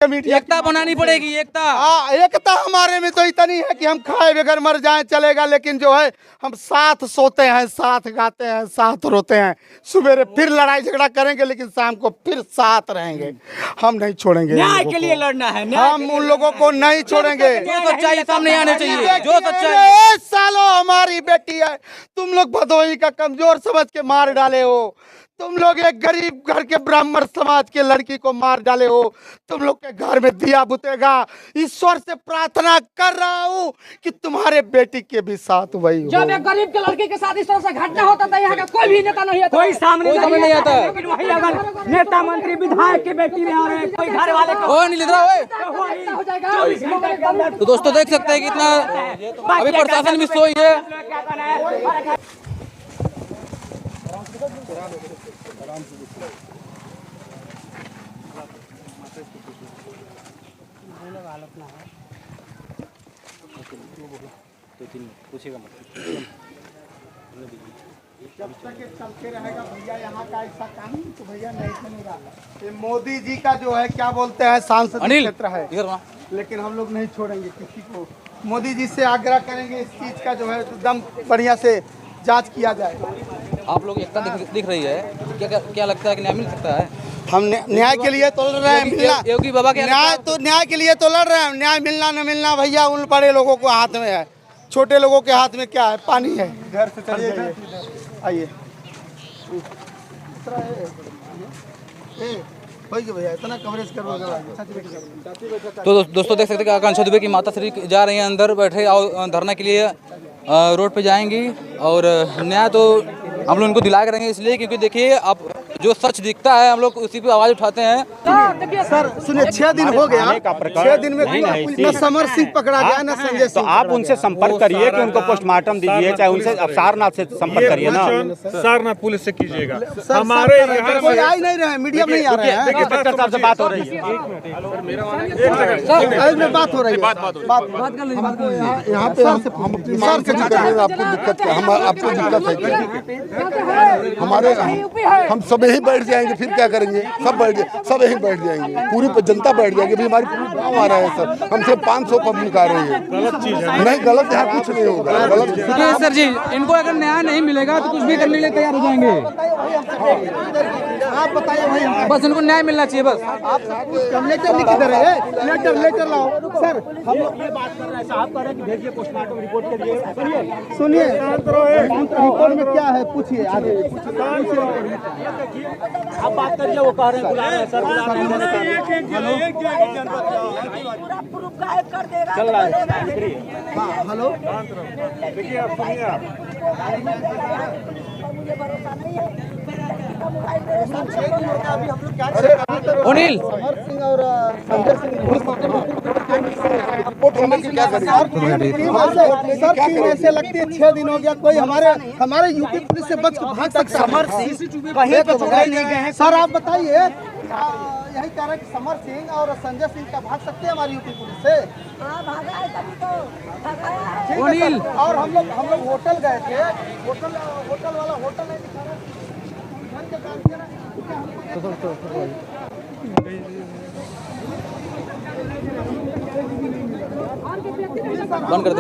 एकता बनानी पड़ेगी, एकता। हाँ, एकता हमारे में तो इतनी है कि हम खाए बगैर मर जाएं चलेगा, लेकिन जो है हम साथ सोते हैं, साथ गाते हैं, साथ रोते हैं। सवेरे फिर लड़ाई झगड़ा करेंगे, लेकिन शाम को फिर साथ रहेंगे। हम नहीं छोड़ेंगे, न्याय के लिए लड़ना है। हम उन लोगों को नहीं छोड़ेंगे। जो सच्चाई सामने आने चाहिए, जो सच्चाई। सालों हमारी बेटी है, तुम लोग भदोही का कमजोर समझ के मार डाले हो। तुम लोग एक गरीब घर के ब्राह्मण समाज के लड़की को मार डाले हो। तुम लोग के घर में दिया बुतेगा। ईश्वर से प्रार्थना कर रहा हूँ कि तुम्हारे बेटी के भी साथ वही हो। जब एक गरीब के लड़के के साथ इस तरह से घटना होता था, यहाँ का कोई भी नेता नहीं आता, कोई सामने नहीं आता। लेकिन वही अगर नेता मंत्री विधायक की बेटी में और कोई घर वाले को नहीं लिख रहा है। हो जाएगा। तो दोस्तों देख सकते हैं कितना अभी प्रशासन भी सोई है। जब तक ये चलते रहेगा भैया यहाँ का ऐसा कानून, तो भैया नहीं बनेगा। ये मोदी जी का जो है क्या बोलते हैं सांसद क्षेत्र है, लेकिन हम लोग नहीं छोड़ेंगे किसी को। मोदी जी से आग्रह करेंगे इस चीज का जो है एकदम बढ़िया से जांच किया जाए। आप लोग एकता दिख रही है, क्या लगता है कि न्याय मिल सकता है? हम न्याय के लिए तो लड़ रहे हैं। योगी बाबा के न्याय के लिए तो लड़ रहे हैं। न्याय मिलना न मिलना भैया उन बड़े लोगों को हाथ में है, छोटे लोगों के हाथ में क्या है, पानी है। घर से चलिए, आइए भैया, इतना कवरेज करो। तो दोस्तों देख सकते हैं आकांक्षा दुबे की माता श्री जा रही हैं अंदर बैठे और धरना के लिए रोड पे जाएंगी। और न्याय तो हम लोग उनको दिला करेंगे, इसलिए क्योंकि देखिए अब जो सच दिखता है हम लोग उसी पे आवाज उठाते हैं। सर सुनिए, 6 दिन हो गया, 6 दिन में न समर सिंह पकड़ा गया न संजय सिंह। तो आप उनसे संपर्क करिए कि उनको पोस्टमार्टम दीजिए, चाहे उनसे अब सारनाथ से संपर्क करिए ना। सारनाथ पुलिस से कीजिएगा। हमारे यहाँ कोई आ ही नहीं रहे, मीडिया में नहीं आ रहे हैं। इंस्पेक्टर साहब से बात हो रही है, बात हो रही है, यहाँ पे हम आपको दिक्कत है, हमारे हम सब यहीं बैठ जाएंगे, फिर क्या करेंगे? सब यहीं बैठ जाएंगे, पूरी जनता बैठ जाएगी। अभी हमारी पूरी गाँव आ रहा है सर, हमसे 500 पब्लिक आ रही है। गलत चीज है। नहीं, गलत यहाँ कुछ नहीं होगा। गलत सर जी, इनको अगर न्याय नहीं मिलेगा तो कुछ भी करने के लिए तैयार हो जाएंगे। आप बताइए, बस इनको न्याय मिलना चाहिए। बस आप लेटर लिख दे रहे हैं, लेटर लाओ सर। हम ये बात कर रहे हैं साहब, कह रहे हैं कि भेजिए पोस्टमार्टम रिपोर्ट के लिए। सुनिए, रिपोर्ट में क्या है पूछिए आगे। आप बात करिए, वो कह रहे हैं बुला रहे हैं सर, बुला रहे हैं। चल रहा है। हाँ हेलो, देखिए आप सुनिए, आप अनिल समर सिंह और संजय सिंह क्या करें? ऐसे लगती है 6 दिन हो गया, कोई हमारे यूपी पुलिस से बच के भाग सकता है? समर सिंह कहीं तो नहीं गए हैं सर, आप बताइए। यही कह रहे हैं कि समर सिंह और संजय सिंह का भाग सकते हैं हमारी यूपी पुलिस से? अनिल, और हम लोग होटल गए थे, होटल वाला होटल नहीं दिखा रहा, घर के काम किया ना। बंद कर दे।